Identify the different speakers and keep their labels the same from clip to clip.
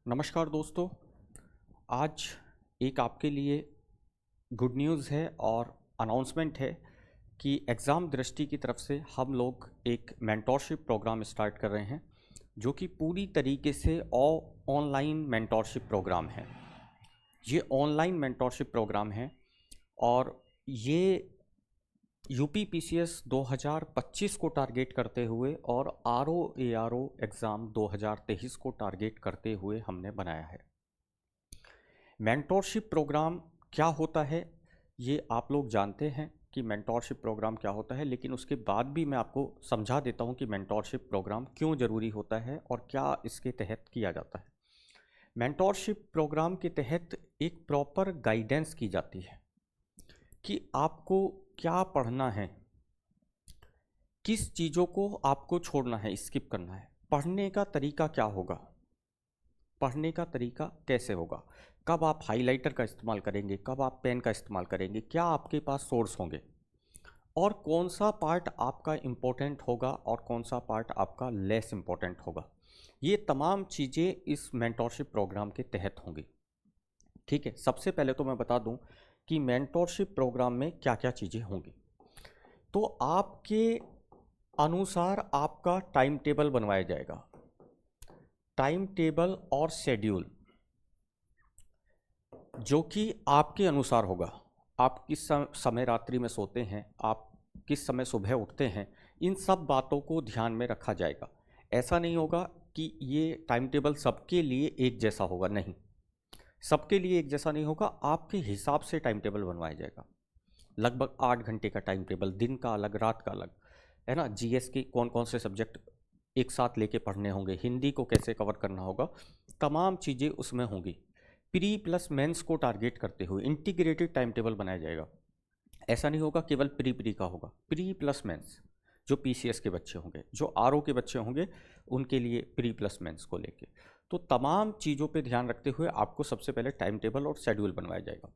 Speaker 1: नमस्कार दोस्तों। आज एक आपके लिए गुड न्यूज़ है और अनाउंसमेंट है कि एग्ज़ाम दृष्टि की तरफ से हम लोग एक मेंटोरशिप प्रोग्राम स्टार्ट कर रहे हैं, जो कि पूरी तरीके से ऑनलाइन मेंटोरशिप प्रोग्राम है। ये ऑनलाइन मेंटोरशिप प्रोग्राम है और ये यूपी पीसीएस 2025 को टारगेट करते हुए और आरओ एग्ज़ाम 2023 को टारगेट करते हुए हमने बनाया है। मेंटोरशिप प्रोग्राम क्या होता है ये आप लोग जानते हैं कि मेंटोरशिप प्रोग्राम क्या होता है, लेकिन उसके बाद भी मैं आपको समझा देता हूं कि मेंटोरशिप प्रोग्राम क्यों ज़रूरी होता है और क्या इसके तहत किया जाता है। मेंटोरशिप प्रोग्राम के तहत एक प्रॉपर गाइडेंस की जाती है कि आपको क्या पढ़ना है, किस चीज़ों को आपको छोड़ना है, स्किप करना है, पढ़ने का तरीका क्या होगा, पढ़ने का तरीका कैसे होगा, कब आप हाइलाइटर का इस्तेमाल करेंगे, कब आप पेन का इस्तेमाल करेंगे, क्या आपके पास सोर्स होंगे और कौन सा पार्ट आपका इम्पोर्टेंट होगा और कौन सा पार्ट आपका लेस इम्पोर्टेंट होगा। ये तमाम चीज़ें इस मेंटोरशिप प्रोग्राम के तहत होंगी। ठीक है, सबसे पहले तो मैं बता दूं कि मेंटोरशिप प्रोग्राम में क्या क्या चीज़ें होंगी। तो आपके अनुसार आपका टाइम टेबल बनवाया जाएगा। टाइम टेबल और शेड्यूल जो कि आपके अनुसार होगा। आप किस समय रात्रि में सोते हैं, आप किस समय सुबह उठते हैं, इन सब बातों को ध्यान में रखा जाएगा। ऐसा नहीं होगा कि ये टाइम टेबल सबके लिए एक जैसा होगा, नहीं, सबके लिए एक जैसा नहीं होगा। आपके हिसाब से टाइम टेबल बनवाया जाएगा। लगभग 8 घंटे का टाइम टेबल, दिन का अलग, रात का अलग, है ना। जीएस के कौन कौन से सब्जेक्ट एक साथ लेके पढ़ने होंगे, हिंदी को कैसे कवर करना होगा, तमाम चीज़ें उसमें होंगी। प्री प्लस मेंस को टारगेट करते हुए इंटीग्रेटेड टाइम टेबल बनाया जाएगा। ऐसा नहीं होगा केवल प्री का होगा, प्री प्लस मेंस। जो पीसीएस के बच्चे होंगे, जो आरओ के बच्चे होंगे, उनके लिए प्री प्लस मेंस को लेके। तो तमाम चीज़ों पे ध्यान रखते हुए आपको सबसे पहले टाइम टेबल और शेड्यूल बनवाया जाएगा।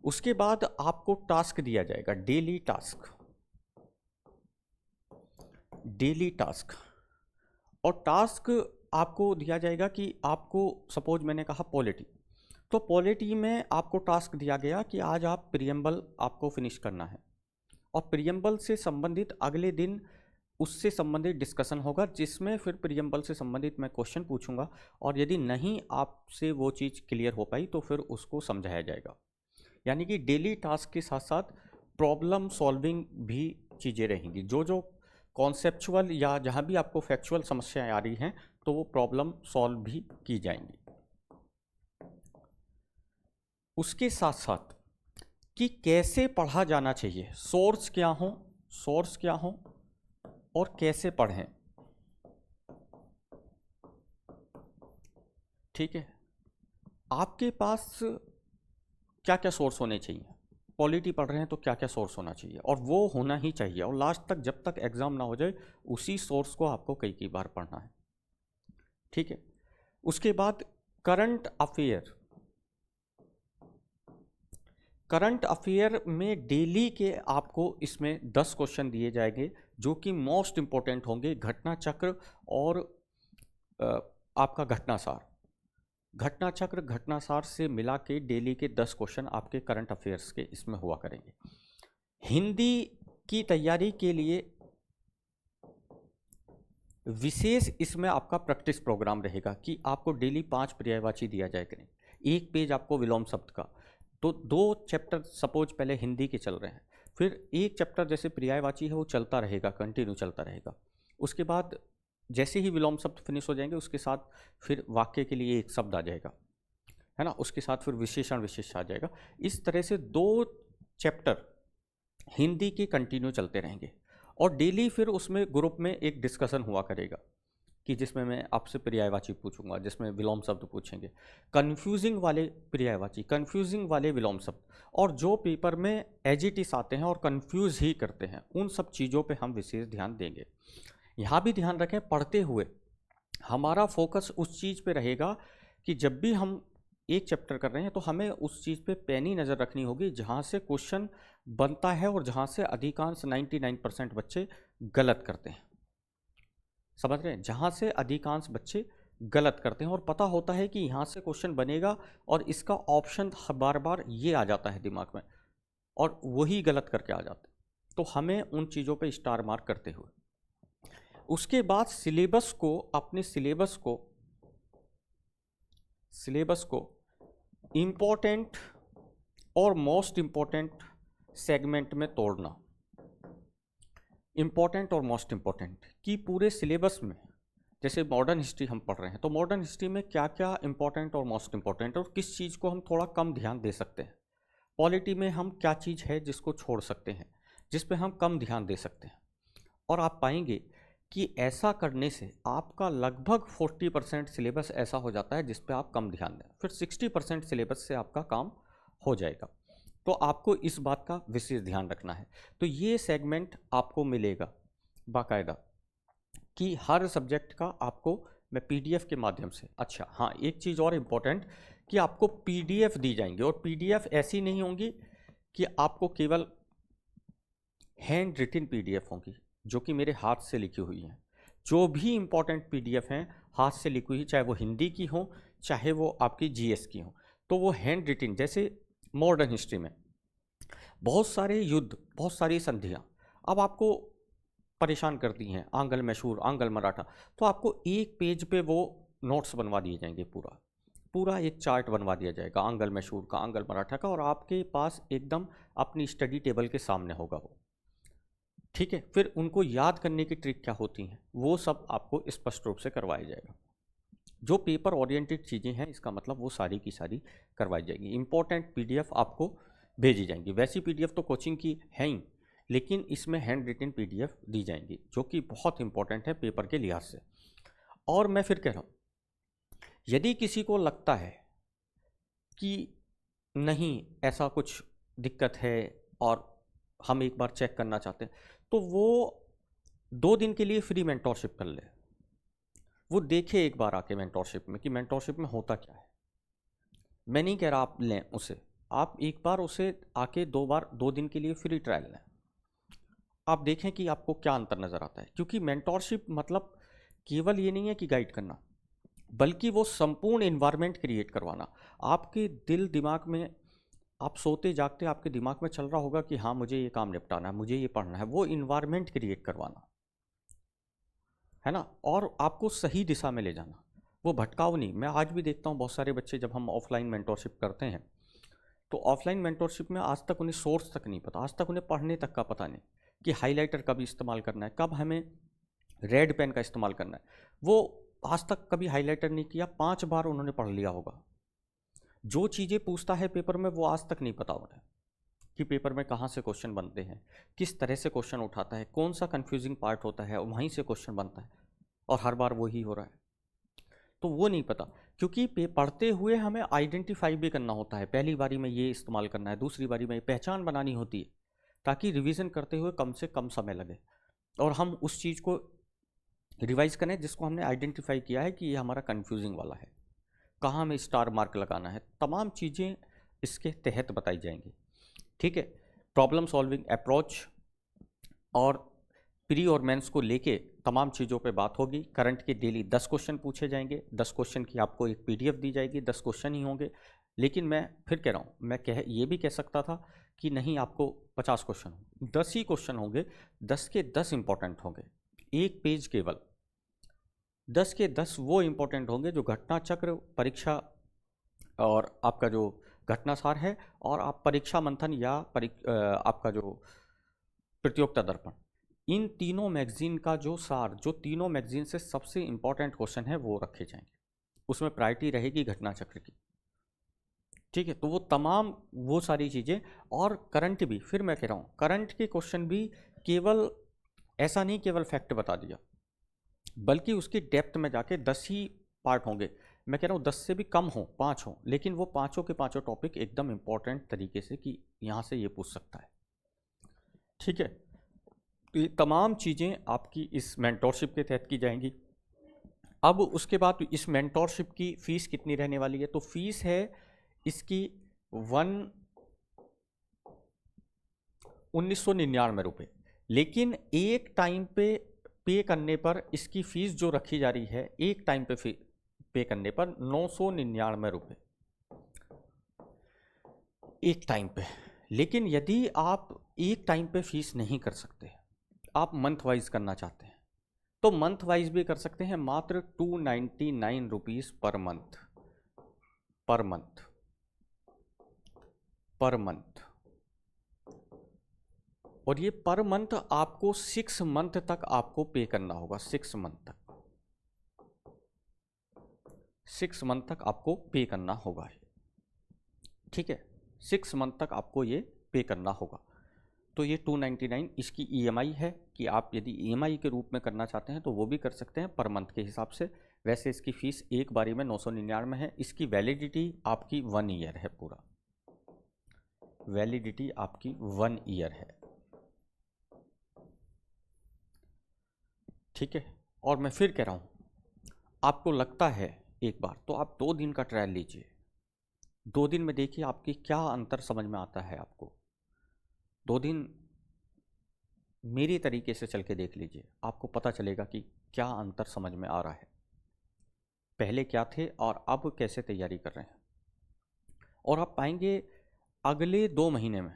Speaker 1: उसके बाद आपको टास्क दिया जाएगा, डेली टास्क, डेली टास्क। और टास्क आपको दिया जाएगा कि आपको, सपोज मैंने कहा पॉलिटी, तो पॉलिटी में आपको टास्क दिया गया कि आज आप प्रियम्बल आपको फिनिश करना है और प्रियम्बल से संबंधित अगले दिन उससे संबंधित डिस्कशन होगा, जिसमें फिर प्रियम्बल से संबंधित मैं क्वेश्चन पूछूंगा और यदि नहीं आपसे वो चीज़ क्लियर हो पाई तो फिर उसको समझाया जाएगा। यानी कि डेली टास्क के साथ साथ प्रॉब्लम सॉल्विंग भी चीज़ें रहेंगी। जो जो कॉन्सेप्चुअल या जहाँ भी आपको फैक्चुअल समस्याएं आ रही हैं तो वो प्रॉब्लम सॉल्व भी की जाएंगी। उसके साथ साथ कि कैसे पढ़ा जाना चाहिए, सोर्स क्या हो, सोर्स क्या हो और कैसे पढ़ें। ठीक है, आपके पास क्या क्या सोर्स होने चाहिए, पॉलिटी पढ़ रहे हैं तो क्या क्या सोर्स होना चाहिए, और वो होना ही चाहिए। और लास्ट तक जब तक एग्जाम ना हो जाए उसी सोर्स को आपको कई बार पढ़ना है। ठीक है, उसके बाद करंट अफेयर, करंट अफेयर में डेली के आपको इसमें 10 क्वेश्चन दिए जाएंगे जो कि मोस्ट इंपॉर्टेंट होंगे। घटना चक्र और आपका घटनासार, घटना चक्र घटनासार से मिला के डेली के 10 क्वेश्चन आपके करंट अफेयर्स के इसमें हुआ करेंगे। हिंदी की तैयारी के लिए विशेष इसमें आपका प्रैक्टिस प्रोग्राम रहेगा कि आपको डेली 5 पर्यायवाची दिया जाए करें, 1 पेज आपको विलोम शब्द का। तो 2 चैप्टर सपोज पहले हिंदी के चल रहे हैं, फिर 1 चैप्टर जैसे पर्यायवाची है वो चलता रहेगा, कंटिन्यू चलता रहेगा। उसके बाद जैसे ही विलोम शब्द फिनिश हो जाएंगे उसके साथ फिर वाक्य के लिए 1 शब्द आ जाएगा, है ना। उसके साथ फिर विशेषण विशेष आ जाएगा। इस तरह से 2 चैप्टर हिंदी के कंटिन्यू चलते रहेंगे और डेली फिर उसमें ग्रुप में एक डिस्कशन हुआ करेगा कि जिसमें मैं आपसे पर्यायवाची पूछूंगा, जिसमें विलोम शब्द पूछेंगे, कंफ्यूजिंग वाले पर्यायवाची, कंफ्यूजिंग वाले विलोम शब्द, और जो पेपर में एजिटिस आते हैं और कंफ्यूज ही करते हैं, उन सब चीज़ों पे हम विशेष ध्यान देंगे। यहाँ भी ध्यान रखें, पढ़ते हुए हमारा फोकस उस चीज़ पे रहेगा कि जब भी हम एक चैप्टर कर रहे हैं तो हमें उस चीज़ पे पैनी नज़र रखनी होगी जहाँ से क्वेश्चन बनता है और जहाँ से अधिकांश 99% बच्चे गलत करते हैं। समझ रहे हैं, जहाँ से अधिकांश बच्चे गलत करते हैं और पता होता है कि यहाँ से क्वेश्चन बनेगा और इसका ऑप्शन बार बार ये आ जाता है दिमाग में और वही गलत करके आ जाते हैं। तो हमें उन चीज़ों पे स्टार मार्क करते हुए उसके बाद सिलेबस को, अपने सिलेबस को इम्पोर्टेंट और मोस्ट इम्पोर्टेंट सेगमेंट में तोड़ना। इम्पोर्टेंट और मोस्ट इम्पोर्टेंट कि पूरे सिलेबस में, जैसे मॉडर्न हिस्ट्री हम पढ़ रहे हैं तो मॉडर्न हिस्ट्री में क्या क्या इंपॉर्टेंट और मोस्ट इम्पॉर्टेंट और किस चीज़ को हम थोड़ा कम ध्यान दे सकते हैं। पॉलिटी में हम क्या चीज़ है जिसको छोड़ सकते हैं, जिस पे हम कम ध्यान दे सकते हैं। और आप पाएंगे कि ऐसा करने से आपका लगभग 40% सिलेबस ऐसा हो जाता है जिस पे आप कम ध्यान दें, फिर 60% सिलेबस से आपका काम हो जाएगा। तो आपको इस बात का विशेष ध्यान रखना है। तो ये सेगमेंट आपको मिलेगा बाकायदा कि हर सब्जेक्ट का आपको मैं पीडीएफ के माध्यम से। अच्छा हाँ, एक चीज़ और इम्पोर्टेंट कि आपको पीडीएफ दी जाएंगी और पीडीएफ ऐसी नहीं होंगी कि आपको केवल हैंड रिटन पीडीएफ होंगी जो कि मेरे हाथ से लिखी हुई हैं। जो भी इम्पोर्टेंट पीडीएफ हैं हाथ से लिखी हुई, चाहे वो हिंदी की हो चाहे वो आपकी जीएस की हो, तो वो हैंड रिटन। जैसे मॉडर्न हिस्ट्री में बहुत सारे युद्ध, बहुत सारी संधियाँ अब आपको परेशान करती हैं, आंगल मैसूर, आंगल मराठा, तो आपको एक पेज पे वो नोट्स बनवा दिए जाएंगे, पूरा एक चार्ट बनवा दिया जाएगा आंगल मैसूर का, आंगल मराठा का, और आपके पास एकदम अपनी स्टडी टेबल के सामने होगा वो। ठीक है, फिर उनको याद करने की ट्रिक क्या होती हैं वो सब आपको स्पष्ट रूप से करवाया जाएगा। जो पेपर ओरिएंटेड चीज़ें हैं इसका मतलब वो सारी की सारी करवाई जाएगी। इंपॉर्टेंट पीडीएफ आपको भेजी जाएंगी। वैसी पीडीएफ तो कोचिंग की है ही, लेकिन इसमें हैंड रिटन पीडीएफ दी जाएंगी जो कि बहुत इंपॉर्टेंट है पेपर के लिहाज से। और मैं फिर कह रहा हूँ, यदि किसी को लगता है कि नहीं ऐसा कुछ दिक्कत है और हम एक बार चेक करना चाहते हैं, तो वो 2 दिन के लिए फ्री मेंटोरशिप कर ले। वो देखे एक बार आके मेंटोरशिप में कि मेंटोरशिप में होता क्या है। मैं नहीं कह रहा आप लें उसे, आप एक बार उसे आके 2 दिन के लिए फ्री ट्रायल लें। आप देखें कि आपको क्या अंतर नज़र आता है, क्योंकि मेंटोरशिप मतलब केवल ये नहीं है कि गाइड करना, बल्कि वो संपूर्ण इन्वायरमेंट क्रिएट करवाना। आपके दिल दिमाग में, आप सोते जागते आपके दिमाग में चल रहा होगा कि हाँ मुझे ये काम निपटाना है, मुझे ये पढ़ना है, वो इन्वायरमेंट क्रिएट करवाना है ना, और आपको सही दिशा में ले जाना, वो भटकाव नहीं। मैं आज भी देखता हूँ बहुत सारे बच्चे, जब हम ऑफलाइन मेंटोरशिप करते हैं तो ऑफलाइन मेंटोरशिप में आज तक उन्हें सोर्स तक नहीं पता, आज तक उन्हें पढ़ने तक का पता नहीं कि हाइलाइटर कब इस्तेमाल करना है, कब हमें रेड पेन का इस्तेमाल करना है। वो आज तक कभी हाइलाइटर नहीं किया, 5 बार उन्होंने पढ़ लिया होगा। जो चीज़ें पूछता है पेपर में वो आज तक नहीं पता उन्हें कि पेपर में कहाँ से क्वेश्चन बनते हैं, किस तरह से क्वेश्चन उठाता है, कौन सा कंफ्यूजिंग पार्ट होता है, वहीं से क्वेश्चन बनता है, और हर बार वही हो रहा है। तो वो नहीं पता, क्योंकि पढ़ते हुए हमें आइडेंटिफाई भी करना होता है, पहली बारी में ये इस्तेमाल करना है, दूसरी बारी में पहचान बनानी होती है, ताकि रिवीजन करते हुए कम से कम समय लगे और हम उस चीज़ को रिवाइज करें जिसको हमने आइडेंटिफाई किया है कि ये हमारा कंफ्यूजिंग वाला है, कहाँ हमें स्टार मार्क लगाना है। तमाम चीज़ें इसके तहत बताई जाएंगी। ठीक है, प्रॉब्लम सॉल्विंग अप्रोच और प्री और मेंस को लेके तमाम चीज़ों पे बात होगी। करंट के डेली 10 क्वेश्चन पूछे जाएंगे, 10 क्वेश्चन की आपको एक पीडीएफ दी जाएगी, 10 क्वेश्चन ही होंगे। लेकिन मैं फिर कह रहा हूँ, मैं ये भी कह सकता था कि नहीं आपको 50 क्वेश्चन, 10 ही क्वेश्चन होंगे, 10 के 10 इंपॉर्टेंट होंगे, एक पेज केवल 10 के 10 वो इंपॉर्टेंट होंगे जो घटना चक्र, परीक्षा और आपका जो घटनासार है, और आप परीक्षा मंथन या आपका जो प्रतियोगिता दर्पण, इन तीनों मैगजीन का जो सार, जो तीनों मैगजीन से सबसे इंपॉर्टेंट क्वेश्चन है वो रखे जाएंगे, उसमें प्रायोरिटी रहेगी घटना चक्र की। ठीक है, तो वो तमाम वो सारी चीज़ें, और करंट भी, फिर मैं कह रहा हूँ करंट के क्वेश्चन भी केवल ऐसा नहीं केवल फैक्ट बता दिया, बल्कि उसकी डेप्थ में जाके 10 ही पार्ट होंगे। मैं कह रहा हूँ 10 से भी कम हो, 5 हो, लेकिन वो पाँचों के पाँचों टॉपिक एकदम इंपॉर्टेंट तरीके से कि यहाँ से ये पूछ सकता है। ठीक है, तो ये तमाम चीज़ें आपकी इस मेंटोरशिप के तहत की जाएंगी। अब उसके बाद इस मेंटोरशिप की फ़ीस कितनी रहने वाली है, तो फीस है इसकी 1999 रुपये, लेकिन एक टाइम पे करने पर इसकी फ़ीस जो रखी जा रही है, एक टाइम पे पे करने पर 999 रुपये एक टाइम पे। लेकिन यदि आप एक टाइम पे फीस नहीं कर सकते, आप मंथ वाइज करना चाहते हैं, तो मंथ वाइज भी कर सकते हैं, मात्र 299 rupees per month, per month, per month. और ये पर मंथ आपको 6 मंथ तक आपको पे करना होगा, 6 मंथ तक, 6 मंथ तक आपको पे करना होगा, ठीक है, 6 मंथ तक आपको ये पे करना होगा। तो ये 299 इसकी EMI है कि आप यदि EMI के रूप में करना चाहते हैं तो वो भी कर सकते हैं पर मंथ के हिसाब से। वैसे इसकी फ़ीस एक बारी में 999 है। इसकी वैलिडिटी आपकी 1 ईयर है, पूरा वैलिडिटी आपकी 1 ईयर है, ठीक है। और मैं फिर कह रहा हूँ, आपको लगता है एक बार तो आप 2 दिन का ट्रायल लीजिए, 2 दिन में देखिए आपकी क्या अंतर समझ में आता है आपको। 2 दिन मेरी तरीके से चल के देख लीजिए, आपको पता चलेगा कि क्या अंतर समझ में आ रहा है, पहले क्या थे और अब कैसे तैयारी कर रहे हैं। और आप पाएंगे अगले 2 महीने में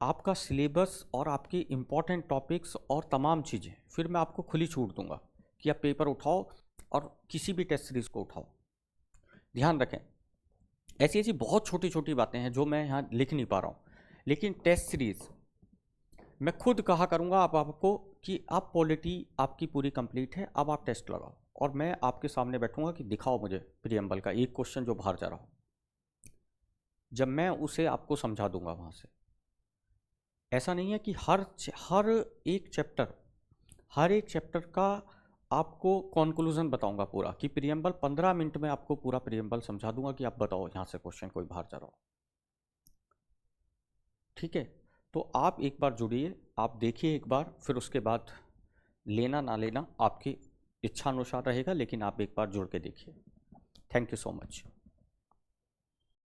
Speaker 1: आपका सिलेबस और आपकी इम्पॉर्टेंट टॉपिक्स और तमाम चीज़ें फिर मैं आपको खुली छूट दूंगा कि आप पेपर उठाओ और किसी भी टेस्ट सीरीज़ को उठाओ। ध्यान रखें, ऐसी ऐसी बहुत छोटी छोटी बातें हैं जो मैं यहाँ लिख नहीं पा रहा हूँ, लेकिन टेस्ट सीरीज़ मैं खुद कहा करूँगा आपको कि आप पॉलिटी आपकी पूरी कंप्लीट है, अब आप टेस्ट लगाओ, और मैं आपके सामने बैठूंगा कि दिखाओ मुझे प्रीएम्बल का एक क्वेश्चन जो बाहर जा रहा हो, जब मैं उसे आपको समझा दूंगा वहाँ से। ऐसा नहीं है कि हर एक चैप्टर का आपको कॉन्क्लूजन बताऊंगा पूरा, कि प्रीएम्बल 15 मिनट में आपको पूरा प्रीएम्बल समझा दूंगा कि आप बताओ यहाँ से क्वेश्चन कोई बाहर जा रहा हो, ठीक है। तो आप एक बार जुड़िए, आप देखिए एक बार, फिर उसके बाद लेना ना लेना आपकी इच्छा अनुसार रहेगा, लेकिन आप एक बार जुड़ के देखिए। Thank you so much.